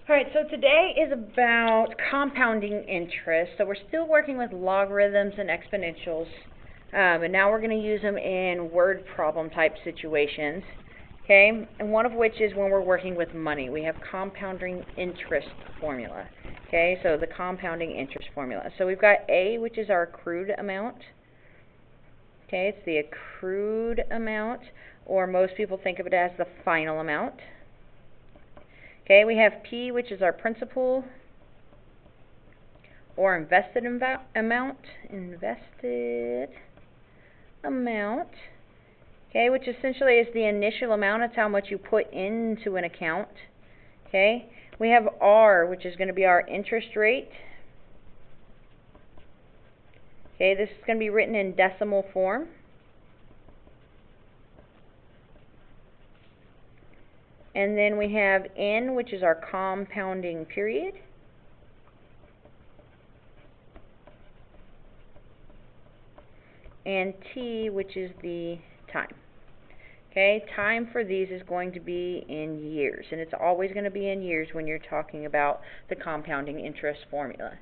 All right, so today is about compounding interest. So we're still working with logarithms and exponentials, and now we're going to use them in word problem type situations. Okay, and one of which is when we're working with money. We have compounding interest formula. Okay, so the compounding interest formula. So we've got A, which is our accrued amount. Okay, it's the accrued amount, or most people think of it as the final amount. Okay, we have P, which is our principal or invested amount. Okay, which essentially is the initial amount. It's how much you put into an account. Okay, we have R, which is going to be our interest rate. Okay, this is going to be written in decimal form. And then we have N, which is our compounding period. And T, which is the time. Okay, time for these is going to be in years, and it's always going to be in years when you're talking about the compounding interest formula.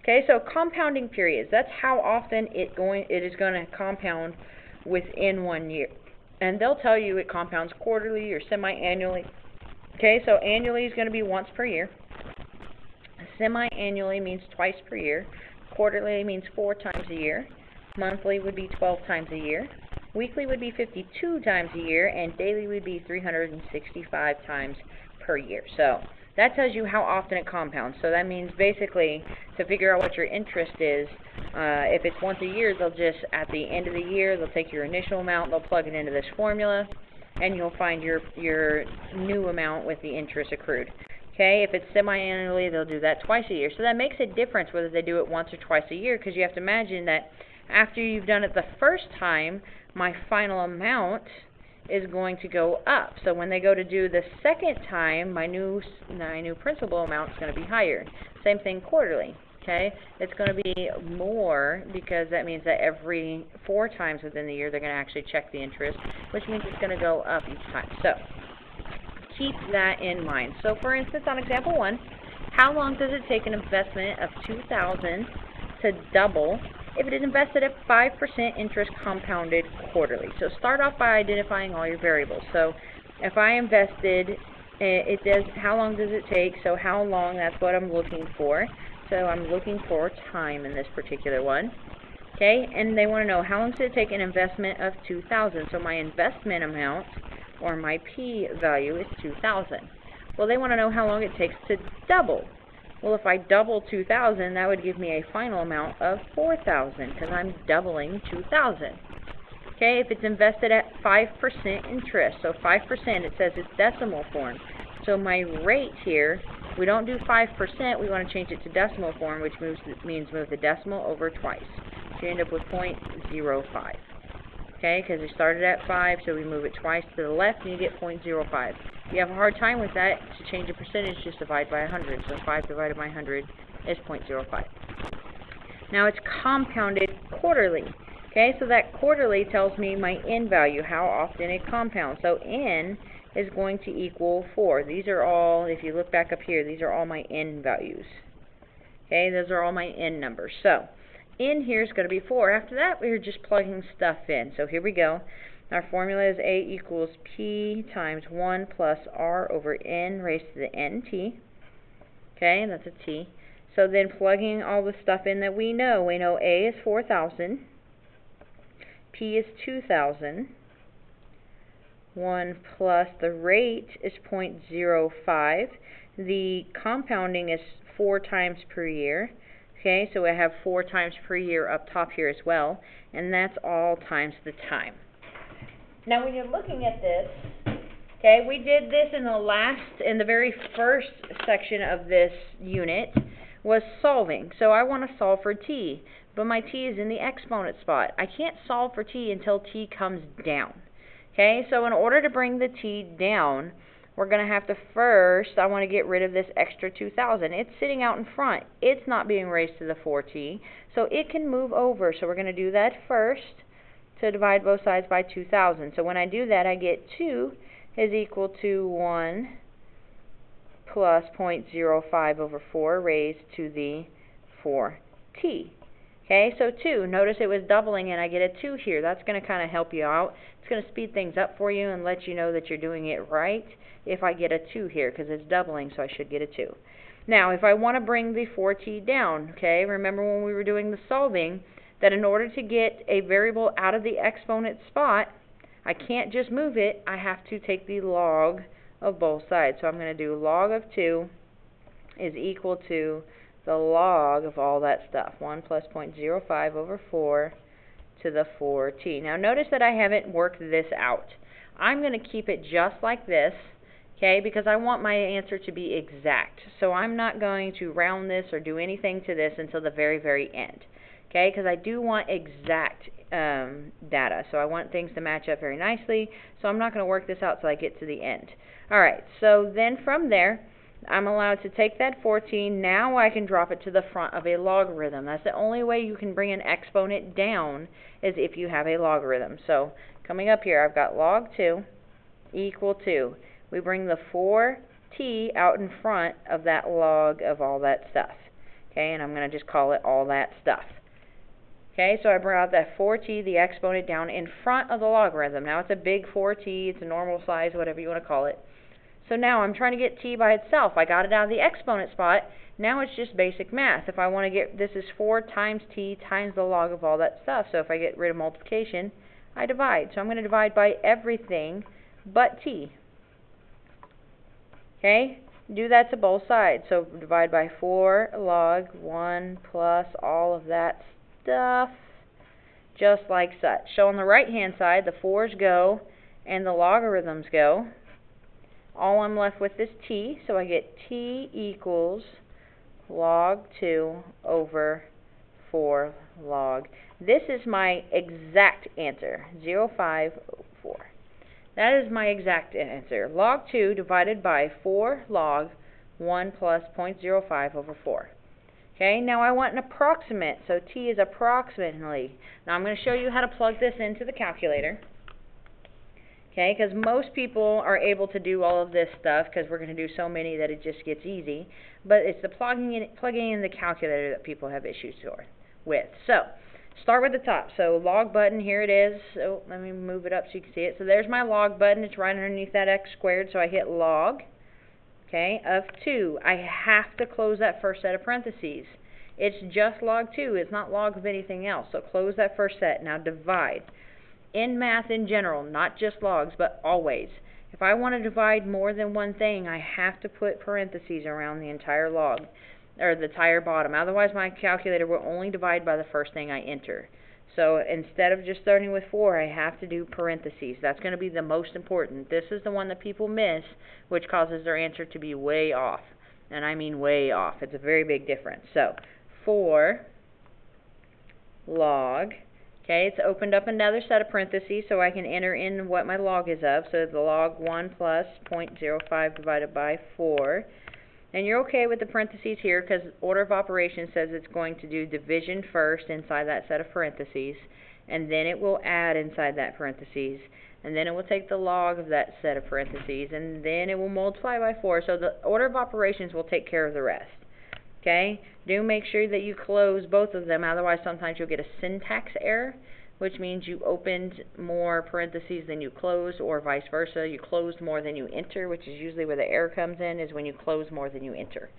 Okay, so compounding periods, that's how often it is going to compound within 1 year. And they'll tell you it compounds quarterly or semi-annually. Okay, so annually is going to be once per year. Semi-annually means twice per year. Quarterly means 4 times a year. Monthly would be 12 times a year. Weekly would be 52 times a year. And daily would be 365 times per year. So that tells you how often it compounds. So that means basically to figure out what your interest is, if it's once a year, they'll just, at the end of the year, they'll take your initial amount, they'll plug it into this formula, and you'll find your new amount with the interest accrued. Okay, if it's semi-annually, they'll do that twice a year. So that makes a difference whether they do it once or twice a year, because you have to imagine that after you've done it the first time, my final amount is going to go up. So when they go to do the second time, my new principal amount is going to be higher. Same thing quarterly. Okay, it's going to be more because that means that every 4 times within the year they're going to actually check the interest, which means it's going to go up each time. So keep that in mind. So for instance, on example 1, how long does it take an investment of $2,000 to double if it is invested at 5% interest compounded quarterly? So start off by identifying all your variables. So if I invested, how long does it take? So how long, that's what I'm looking for. So I'm looking for time in this particular one. Okay, and they want to know how long does it take an investment of $2,000. So my investment amount, or my P value, is $2,000. Well, they want to know how long it takes to double. Well, if I double 2,000, that would give me a final amount of 4,000 because I'm doubling 2,000. Okay, if it's invested at 5% interest, so 5%, it says it's decimal form. So my rate here, we don't do 5%, we want to change it to decimal form, which means move the decimal over twice. So you end up with 0.05. Okay, because it started at 5, so we move it twice to the left, and you get 0.05. If you have a hard time with that, to change a percentage, just divide by 100. So 5 divided by 100 is 0.05. Now it's compounded quarterly. Okay, so that quarterly tells me my N value, how often it compounds. So N is going to equal 4. These are all, if you look back up here, these are all my N values. Okay, those are all my N numbers. So N here is going to be 4. After that, we're just plugging stuff in. So here we go. Our formula is A equals P times 1 plus R over N raised to the NT. Okay, that's a T. So then plugging all the stuff in that we know A is 4,000, P is 2,000, 1 plus the rate is 0.05. The compounding is 4 times per year. Okay, so I have 4 times per year up top here as well, and that's all times the time. Now when you're looking at this, okay, we did this in the very first section of this unit was solving. So I want to solve for t, but my t is in the exponent spot. I can't solve for t until t comes down. Okay, so in order to bring the t down, we're going to have to first, I want to get rid of this extra 2,000. It's sitting out in front. It's not being raised to the 4t, so it can move over. So we're going to do that first to divide both sides by 2,000. So when I do that, I get 2 is equal to 1 plus 0.05 over 4 raised to the 4t. Okay, so 2, notice it was doubling and I get a 2 here. That's going to kind of help you out. It's going to speed things up for you and let you know that you're doing it right if I get a 2 here, because it's doubling, so I should get a 2. Now, if I want to bring the 4t down, okay, remember when we were doing the solving, that in order to get a variable out of the exponent spot, I can't just move it. I have to take the log of both sides. So I'm going to do log of 2 is equal to the log of all that stuff, 1 plus 0.05 over 4 to the 4t. Now notice that I haven't worked this out. I'm going to keep it just like this, okay, because I want my answer to be exact. So I'm not going to round this or do anything to this until the very, very end, okay, because I do want exact data. So I want things to match up very nicely, so I'm not going to work this out till I get to the end. Alright, so then from there, I'm allowed to take that 14, now I can drop it to the front of a logarithm. That's the only way you can bring an exponent down, is if you have a logarithm. So coming up here, I've got log 2 equal to, we bring the 4t out in front of that log of all that stuff. Okay, and I'm going to just call it all that stuff. Okay, so I bring out that 4t, the exponent, down in front of the logarithm. Now it's a big 4t, it's a normal size, whatever you want to call it. So now I'm trying to get t by itself. I got it out of the exponent spot. Now it's just basic math. If I want to get, this is 4 times t times the log of all that stuff. So if I get rid of multiplication, I divide. So I'm going to divide by everything but t. Okay? Do that to both sides. So divide by 4 log 1 plus all of that stuff, just like such. So on the right hand side, the 4's go and the logarithms go. All I'm left with is t, so I get t equals log 2 over 4 log. This is my exact answer, 0.504. That is my exact answer. Log 2 divided by 4 log 1 plus 0.05 over 4. Okay, now I want an approximate, so t is approximately. Now I'm going to show you how to plug this into the calculator. Okay, because most people are able to do all of this stuff because we're going to do so many that it just gets easy. But it's the plugging in the calculator that people have issues with. So, start with the top. So, log button, here it is. So, let me move it up so you can see it. So, there's my log button. It's right underneath that x squared. So, I hit log, okay, of 2. I have to close that first set of parentheses. It's just log 2. It's not log of anything else. So, close that first set. Now, divide. In math in general, not just logs, but always, if I want to divide more than one thing, I have to put parentheses around the entire log, or the entire bottom. Otherwise, my calculator will only divide by the first thing I enter. So instead of just starting with 4, I have to do parentheses. That's going to be the most important. This is the one that people miss, which causes their answer to be way off. And I mean way off. It's a very big difference. So 4 log. Okay, it's opened up another set of parentheses so I can enter in what my log is of. So the log 1 plus 0.05 divided by 4. And you're okay with the parentheses here because order of operations says it's going to do division first inside that set of parentheses. And then it will add inside that parentheses. And then it will take the log of that set of parentheses. And then it will multiply by 4. So the order of operations will take care of the rest. Okay, do make sure that you close both of them, otherwise sometimes you'll get a syntax error, which means you opened more parentheses than you closed, or vice versa. You closed more than you enter, which is usually where the error comes in, is when you close more than you enter.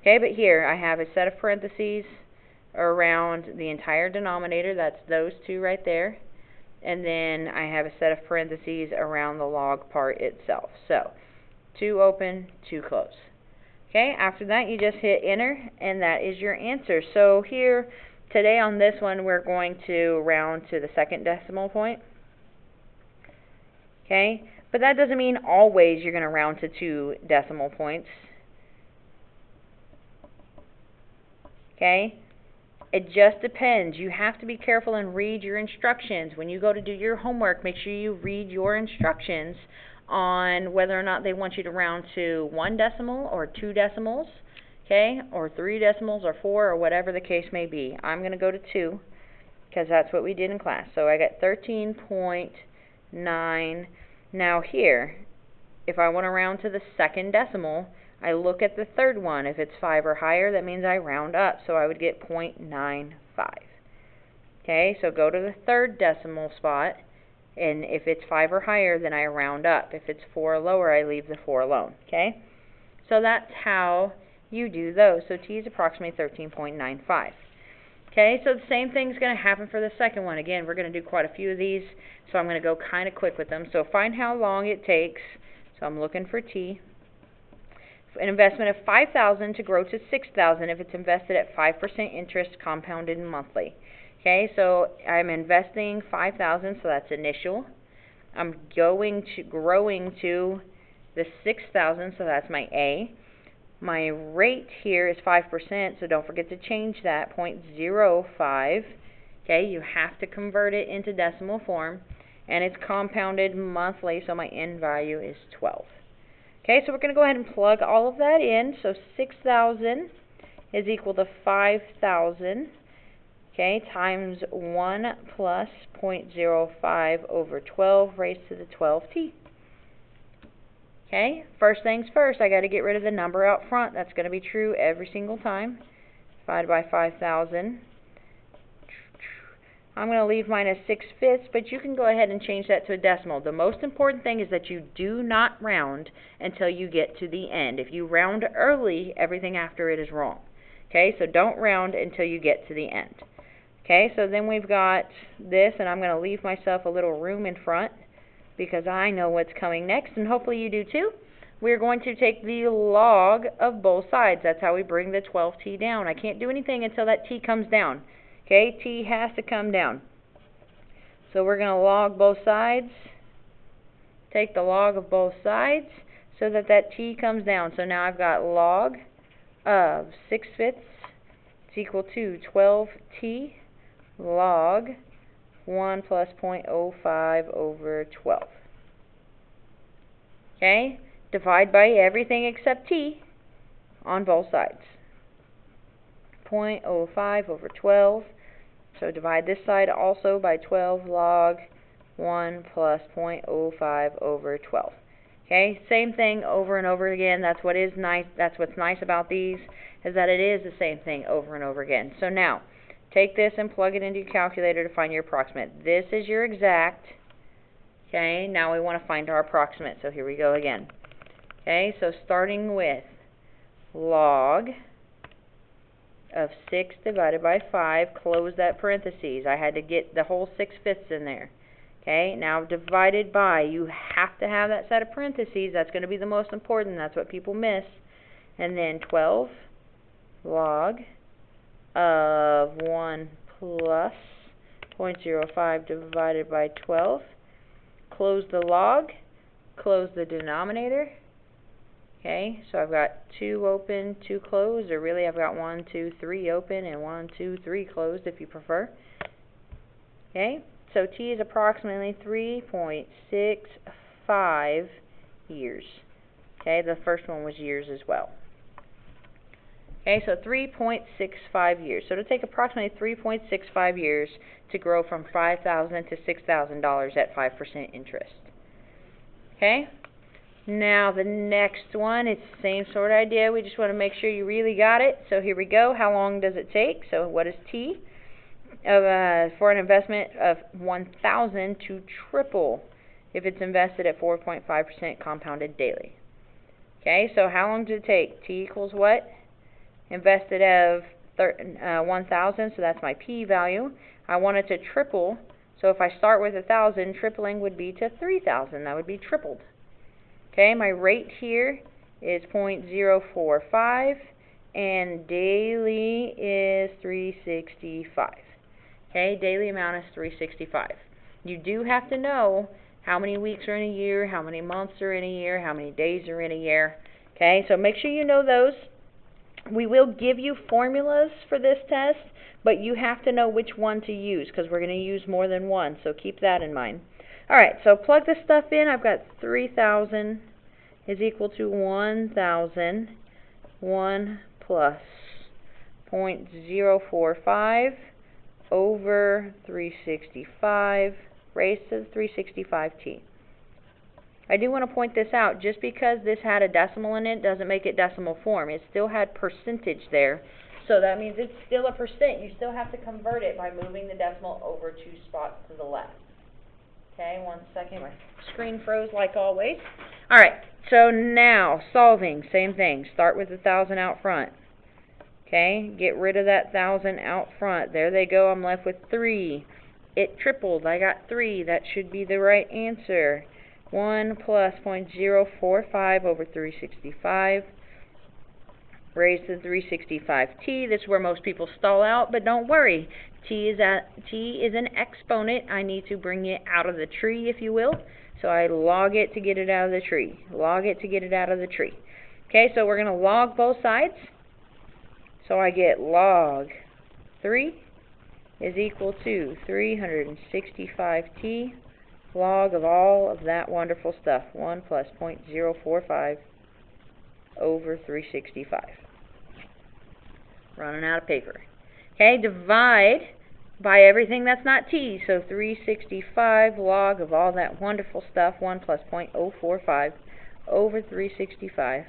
Okay, but here I have a set of parentheses around the entire denominator, that's those two right there, and then I have a set of parentheses around the log part itself. So, 2 open, 2 close. Okay, after that you just hit enter, and that is your answer. So here, today on this one, we're going to round to the second decimal point. Okay, but that doesn't mean always you're going to round to 2 decimal points. Okay, it just depends. You have to be careful and read your instructions. When you go to do your homework, make sure you read your instructions on whether or not they want you to round to 1 decimal or 2 decimals, okay, or 3 decimals or 4 or whatever the case may be. I'm going to go to 2 because that's what we did in class. So I got 13.9. Now here, if I want to round to the second decimal, I look at the third one. If it's 5 or higher, that means I round up, so I would get 0.95. Okay, so go to the third decimal spot, and if it's 5 or higher, then I round up. If it's 4 or lower, I leave the 4 alone. Okay, so that's how you do those. So t is approximately 13.95. Okay, so the same thing's going to happen for the second one. Again, we're going to do quite a few of these, so I'm going to go kind of quick with them. So find how long it takes. So I'm looking for t. An investment of $5,000 to grow to $6,000 if it's invested at 5% interest compounded monthly. Okay, so I'm investing $5,000, so that's initial. I'm growing to the $6,000, so that's my A. My rate here is 5%, so don't forget to change that, 0.05. Okay, you have to convert it into decimal form, and it's compounded monthly, so my end value is 12. Okay, so we're going to go ahead and plug all of that in. So 6,000 is equal to 5,000, okay, times 1 plus 0.05 over 12 raised to the 12t. Okay, first things first, I got to get rid of the number out front. That's going to be true every single time. Divided by 5,000. I'm going to leave mine as 6/5, but you can go ahead and change that to a decimal. The most important thing is that you do not round until you get to the end. If you round early, everything after it is wrong. Okay, so don't round until you get to the end. Okay, so then we've got this, and I'm going to leave myself a little room in front because I know what's coming next, and hopefully you do too. We're going to take the log of both sides. That's how we bring the 12t down. I can't do anything until that t comes down. Okay, t has to come down. So we're going to log both sides. Take the log of both sides so that that t comes down. So now I've got log of 6/5 is equal to 12t log 1 plus 0.05 over 12. Okay, divide by everything except t on both sides. 0.05 over 12. So divide this side also by 12 log 1 plus 0.05 over 12. Okay, same thing over and over again. That's what's nice about these, is that it is the same thing over and over again. So now, take this and plug it into your calculator to find your approximate. This is your exact. Okay, now we want to find our approximate. So here we go again. Okay, so starting with log of 6 divided by 5, close that parentheses. I had to get the whole 6/5 in there. Okay, now divided by, you have to have that set of parentheses. That's going to be the most important. That's what people miss. And then 12 log of 1 plus 0.05 divided by 12. Close the log, close the denominator. Okay, so I've got 2 open, 2 closed, or really I've got 1, 2, 3 open, and 1, 2, 3 closed if you prefer. Okay, so t is approximately 3.65 years. Okay, the first one was years as well. Okay, so 3.65 years. So it'll take approximately 3.65 years to grow from $5,000 to $6,000 at 5% interest. Okay? Now the next one, it's the same sort of idea. We just want to make sure you really got it. So here we go. How long does it take? So what is T? For an investment of $1,000 to triple if it's invested at 4.5% compounded daily. Okay, so how long does it take? T equals what? Invested of 1,000, so that's my P value. I want it to triple, so if I start with 1,000, tripling would be to 3,000. That would be tripled. Okay, my rate here is 0.045, and daily is 365. Okay, daily amount is 365. You do have to know how many weeks are in a year, how many months are in a year, how many days are in a year. Okay, so make sure you know those. We will give you formulas for this test, but you have to know which one to use because we're going to use more than one, so keep that in mind. Alright, so plug this stuff in. I've got 3,000 is equal to 1,000, 1 plus 0.045 over 365 raised to the 365t. I do want to point this out. Just because this had a decimal in it doesn't make it decimal form. It still had percentage there. So that means it's still a percent. You still have to convert it by moving the decimal over 2 spots to the left. Okay, 1 second. My screen froze like always. Alright, so now solving, same thing. Start with 1,000 out front. Okay, get rid of that 1,000 out front. There they go. I'm left with 3. It tripled. I got 3. That should be the right answer. 1 plus 0.045 over 365 raised to 365t. This is where most people stall out, but don't worry. T is an exponent. I need to bring it out of the tree, if you will. So I log it to get it out of the tree. Log it to get it out of the tree. Okay, so we're going to log both sides. So I get log 3 is equal to 365t log of all of that wonderful stuff. 1 plus 0.045 over 365. Running out of paper. Okay, divide by everything that's not t. So 365 log of all that wonderful stuff. 1 plus 0.045 over 365.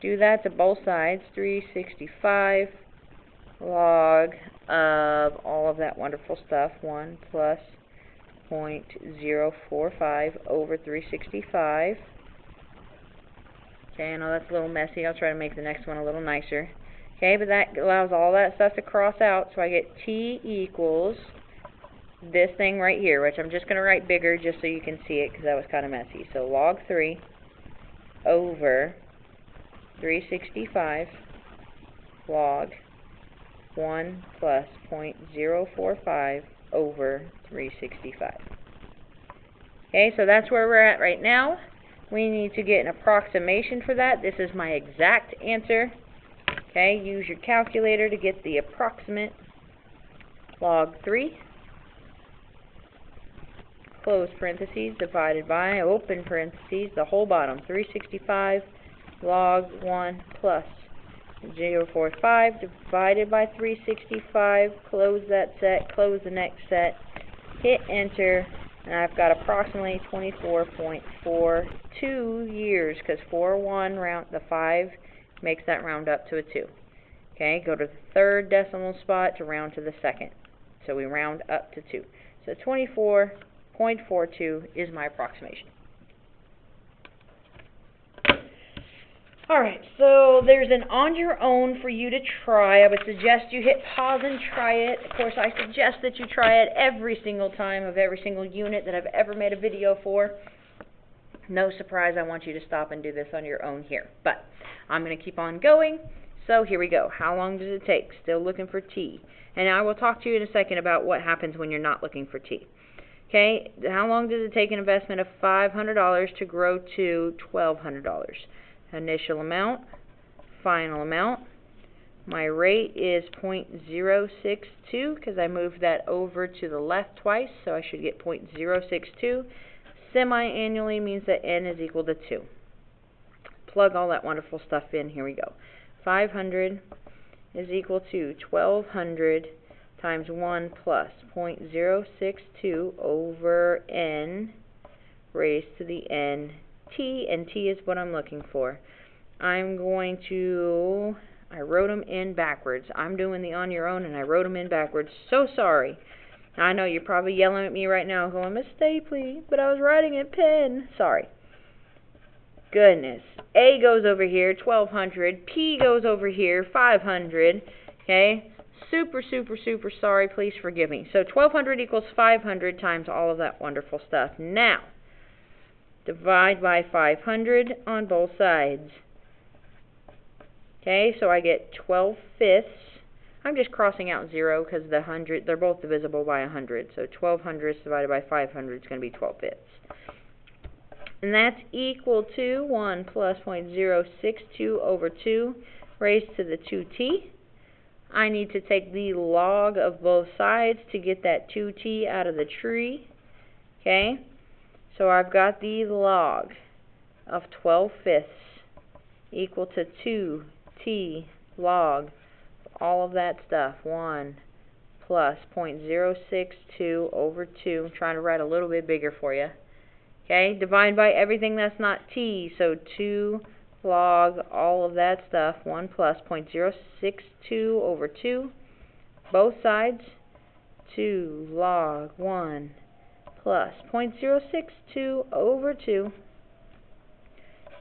Do that to both sides. 365 log of all of that wonderful stuff. 1 plus 0.045 over 365. Okay, I know that's a little messy. I'll try to make the next one a little nicer. Okay, but that allows all that stuff to cross out, so I get t equals this thing right here, which I'm just going to write bigger just so you can see it because that was kind of messy. So log 3 over 365 log 1 plus 0.045 over 365. Okay, so that's where we're at right now. We need to get an approximation for that. This is my exact answer. Okay, use your calculator to get the approximate. Log 3, close parentheses, divided by, open parentheses, the whole bottom. 365 log 1 plus 0.045 divided by 365. Close that set, close the next set, hit enter, and I've got approximately 24.42 years, because 1 round, the 5 makes that round up to a 2. Okay, go to the third decimal spot to round to the second. So we round up to 2. So 24.42 is my approximation. Alright, so there's an on your own for you to try. I would suggest you hit pause and try it. Of course, I suggest that you try it every single time of every single unit that I've ever made a video for. No surprise, I want you to stop and do this on your own here. But I'm going to keep on going. So here we go. How long does it take? Still looking for t. And I will talk to you in a second about what happens when you're not looking for t. Okay, how long does it take an investment of $500 to grow to $1,200? Initial amount, final amount. My rate is 0.062 because I moved that over to the left twice, so I should get 0.062. Semi-annually means that n is equal to 2. Plug all that wonderful stuff in. Here we go. 500 is equal to 1,200 times 1 plus 0.062 over n raised to the n t, and t is what I'm looking for. I'm going to, I wrote them in backwards. I'm doing the on your own and I wrote them in backwards. So sorry. I know you're probably yelling at me right now going, Miss Stapley, but I was writing in pen. Sorry. Goodness. A goes over here, 1,200. P goes over here, 500. Okay? Super, super, super sorry. Please forgive me. So 1,200 equals 500 times all of that wonderful stuff. Now, divide by 500 on both sides. Okay, so I get 12/5. I'm just crossing out 0 because the 100, they're both divisible by 100. So 1,200 divided by 500 is going to be 12/5. And that's equal to 1 plus 0.062 over 2 raised to the 2t. I need to take the log of both sides to get that 2t out of the tree. Okay, so I've got the log of 12/5 equal to 2t log all of that stuff. 1 plus 0.062 over 2. I'm trying to write a little bit bigger for you. Okay, divide by everything that's not t, so 2 log all of that stuff, 1 plus 0.062 over 2, both sides, 2 log 1 plus 0.062 over 2.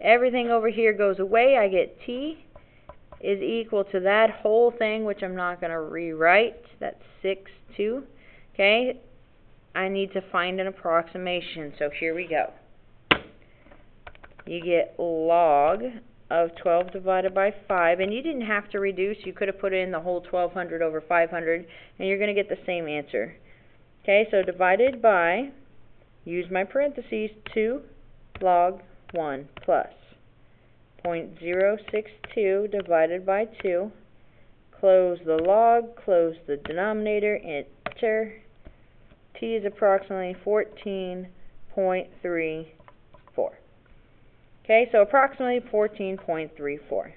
Everything over here goes away. I get t is equal to that whole thing, which I'm not going to rewrite. That's 6, 2. Okay, I need to find an approximation, so here we go. You get log of 12 divided by 5, and you didn't have to reduce. You could have put in the whole 1200 over 500, and you're going to get the same answer. Okay, so divided by, use my parentheses, 2 log 1 plus 0.062 divided by 2. Close the log, close the denominator, enter. T is approximately 14.34. Okay, so approximately 14.34.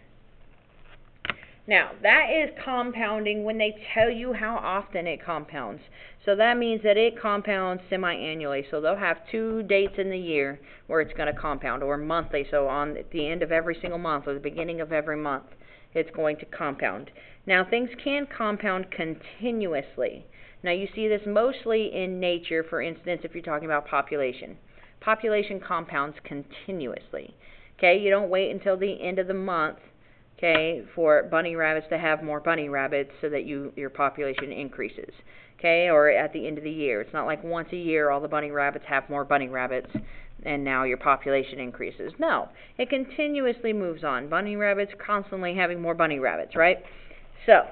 Now, that is compounding when they tell you how often it compounds. So that means that it compounds semi-annually. So they'll have 2 dates in the year where it's going to compound, or monthly. So on the end of every single month or the beginning of every month, it's going to compound. Now, things can compound continuously. Now, you see this mostly in nature, for instance, if you're talking about population. Population compounds continuously. Okay, you don't wait until the end of the month, okay, for bunny rabbits to have more bunny rabbits so that your population increases. Okay, or at the end of the year. It's not like once a year all the bunny rabbits have more bunny rabbits and now your population increases. No, it continuously moves on. Bunny rabbits constantly having more bunny rabbits, right? So,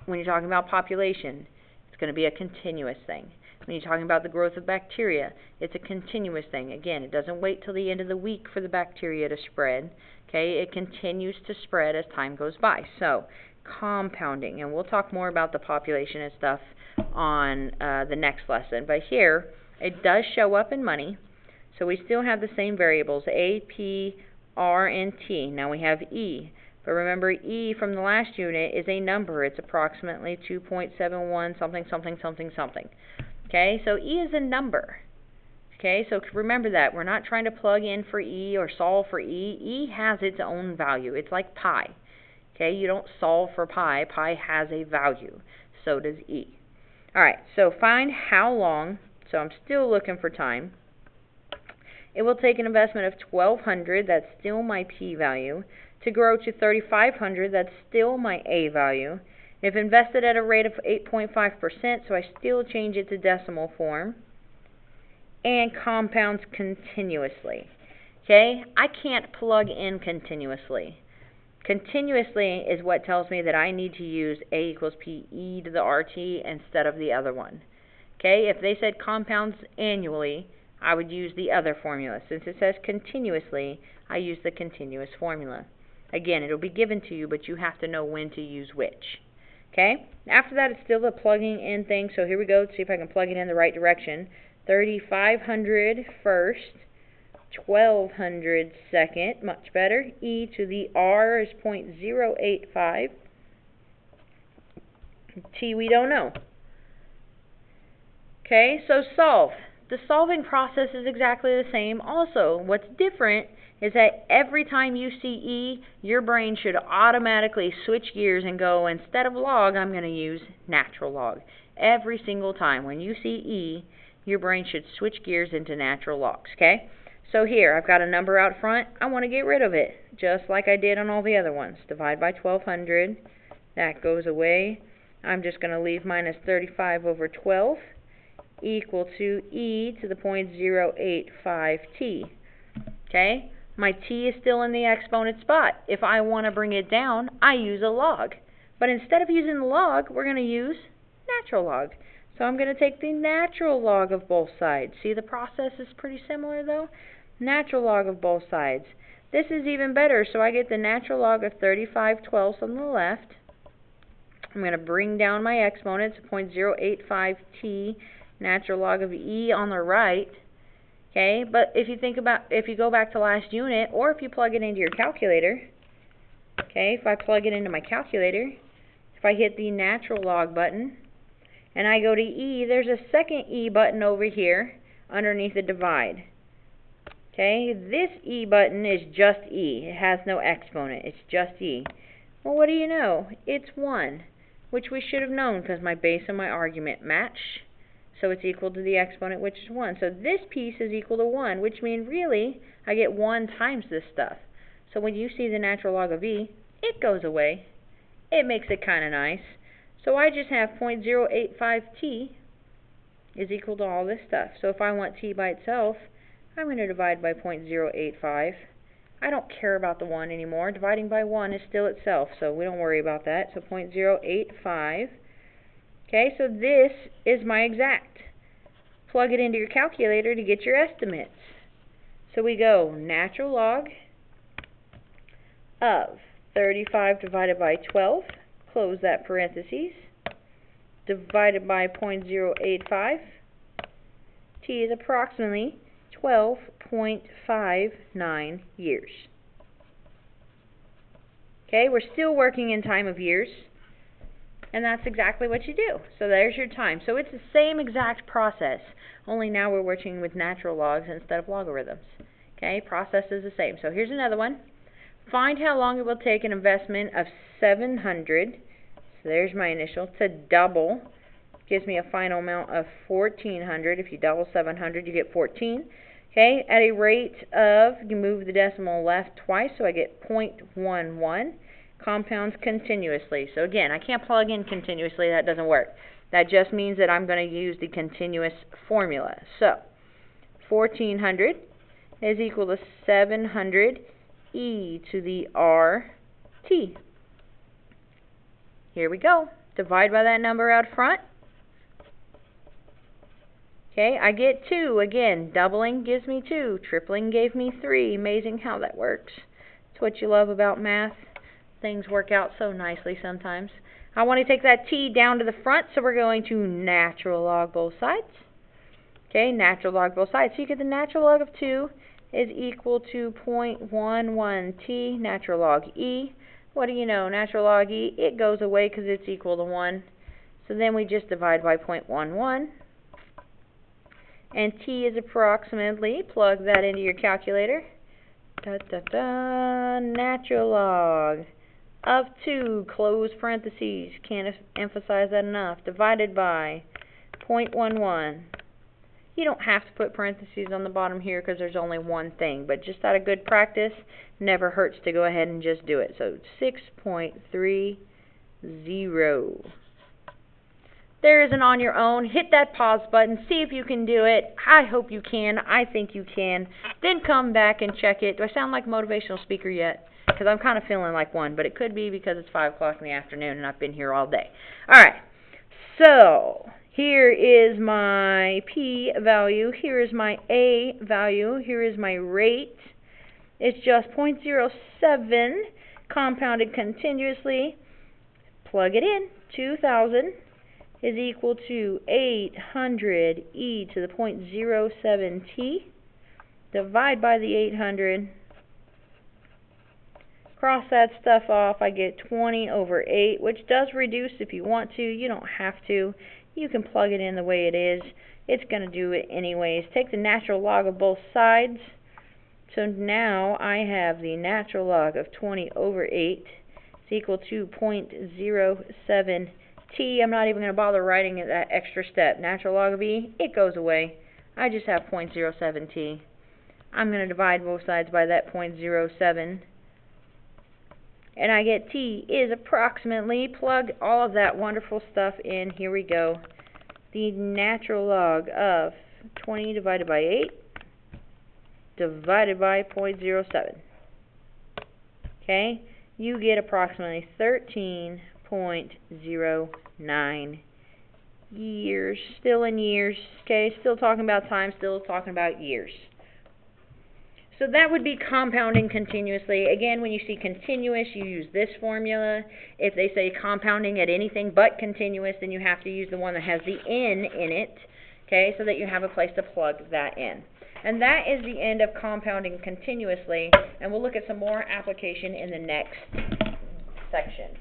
when you're talking about population, it's going to be a continuous thing. When you're talking about the growth of bacteria, it's a continuous thing. Again, it doesn't wait till the end of the week for the bacteria to spread. Okay, it continues to spread as time goes by. So, compounding, and we'll talk more about the population and stuff on the next lesson. But here, it does show up in money. So we still have the same variables, A, P, R, and T. Now we have E. But remember, E from the last unit is a number. It's approximately 2.71 something, something, something, something. Okay, so E is a number. Okay, so remember that. We're not trying to plug in for E or solve for E. E has its own value. It's like pi. Okay, you don't solve for pi. Pi has a value. So does E. Alright, so find how long. So I'm still looking for time. It will take an investment of 1,200. That's still my P value. To grow to 3,500. That's still my A value. If invested at a rate of 8.5%, so I still change it to decimal form. And compounds continuously. Okay, I can't plug in continuously. Continuously is what tells me that I need to use A equals P e to the RT instead of the other one. Okay, if they said compounds annually, I would use the other formula. Since it says continuously, I use the continuous formula. Again, it'll be given to you, but you have to know when to use which. Okay, after that, it's still the plugging in thing. So here we go. Let's see if I can plug it in the right direction. 3,500 first. 1,200 second, much better. E to the R is 0.085. T we don't know. Okay, so solve. The solving process is exactly the same. Also, what's different is that every time you see E, your brain should automatically switch gears and go, instead of log, I'm going to use natural log. Every single time. When you see E, your brain should switch gears into natural logs, okay? So here, I've got a number out front. I want to get rid of it, just like I did on all the other ones. Divide by 1,200. That goes away. I'm just going to leave minus 35 over 12 equal to E to the 0.085t. Okay? My t is still in the exponent spot. If I want to bring it down, I use a log. But instead of using the log, we're going to use natural log. So I'm going to take the natural log of both sides. See, the process is pretty similar, though? Natural log of both sides. This is even better, so I get the natural log of 35/12 on the left. I'm going to bring down my exponent to 0.085t, natural log of e on the right. Okay, but if you go back to last unit, or if you plug it into your calculator, okay, if I plug it into my calculator, if I hit the natural log button, and I go to E, there's a second E button over here underneath the divide. Okay, this E button is just E. It has no exponent. It's just E. Well, what do you know? It's 1, which we should have known because my base and my argument match. So it's equal to the exponent, which is 1. So this piece is equal to 1, which means really I get 1 times this stuff. So when you see the natural log of E, it goes away. It makes it kind of nice. So I just have 0.085t is equal to all this stuff. So if I want t by itself, I'm going to divide by 0.085. I don't care about the 1 anymore. Dividing by 1 is still itself, so we don't worry about that. So 0.085. Okay, so this is my exact. Plug it into your calculator to get your estimates. So we go natural log of 35 divided by 12, close that parentheses, divided by 0.085. T is approximately 12.59 years. Okay, we're still working in time of years, and that's exactly what you do. So there's your time. So it's the same exact process, only now we're working with natural logs instead of logarithms. Okay, process is the same. So here's another one. Find how long it will take an investment of 700, so there's my initial, to double. Gives me a final amount of 1,400. If you double 700, you get 14. Okay, at a rate of, you move the decimal left twice, so I get 0.11. Compounds continuously. So again, I can't plug in continuously, that doesn't work. That just means that I'm going to use the continuous formula. So, 1,400 is equal to 700 e to the RT. Here we go. Divide by that number out front. Okay, I get 2. Again, doubling gives me 2. Tripling gave me 3. Amazing how that works. It's what you love about math. Things work out so nicely sometimes. I want to take that t down to the front, so we're going to natural log both sides. Okay, natural log both sides. So you get the natural log of 2 is equal to 0.11t natural log e. What do you know? Natural log e, it goes away because it's equal to 1. So then we just divide by 0.11. And t is approximately, plug that into your calculator, natural log of 2, close parentheses, can't emphasize that enough, divided by 0.11. You don't have to put parentheses on the bottom here because there's only one thing, but just out of good practice, never hurts to go ahead and just do it. So 6.30. There isn't on your own. Hit that pause button. See if you can do it. I hope you can. I think you can. Then come back and check it. Do I sound like a motivational speaker yet? Because I'm kind of feeling like one, but it could be because it's 5 o'clock in the afternoon and I've been here all day. Alright, so here is my P value. Here is my A value. Here is my rate. It's just 0.07 compounded continuously. Plug it in. 2,000 is equal to 800 e to the 0.07t. Divide by the 800. Cross that stuff off. I get 20 over 8, which does reduce if you want to. You don't have to. You can plug it in the way it is. It's going to do it anyways. Take the natural log of both sides. So now I have the natural log of 20 over 8 is equal to 0.07t. I'm not even going to bother writing that extra step. Natural log of e, it goes away. I just have 0.07t. I'm going to divide both sides by that 0.07. And I get t is approximately, plug all of that wonderful stuff in. Here we go. The natural log of 20 divided by 8 divided by 0.07. Okay? You get approximately 13.09 years. Still in years. Okay? Still talking about time, still talking about years. So that would be compounding continuously. Again, when you see continuous, you use this formula. If they say compounding at anything but continuous, then you have to use the one that has the n in it, okay, so that you have a place to plug that in. And that is the end of compounding continuously, and we'll look at some more application in the next section.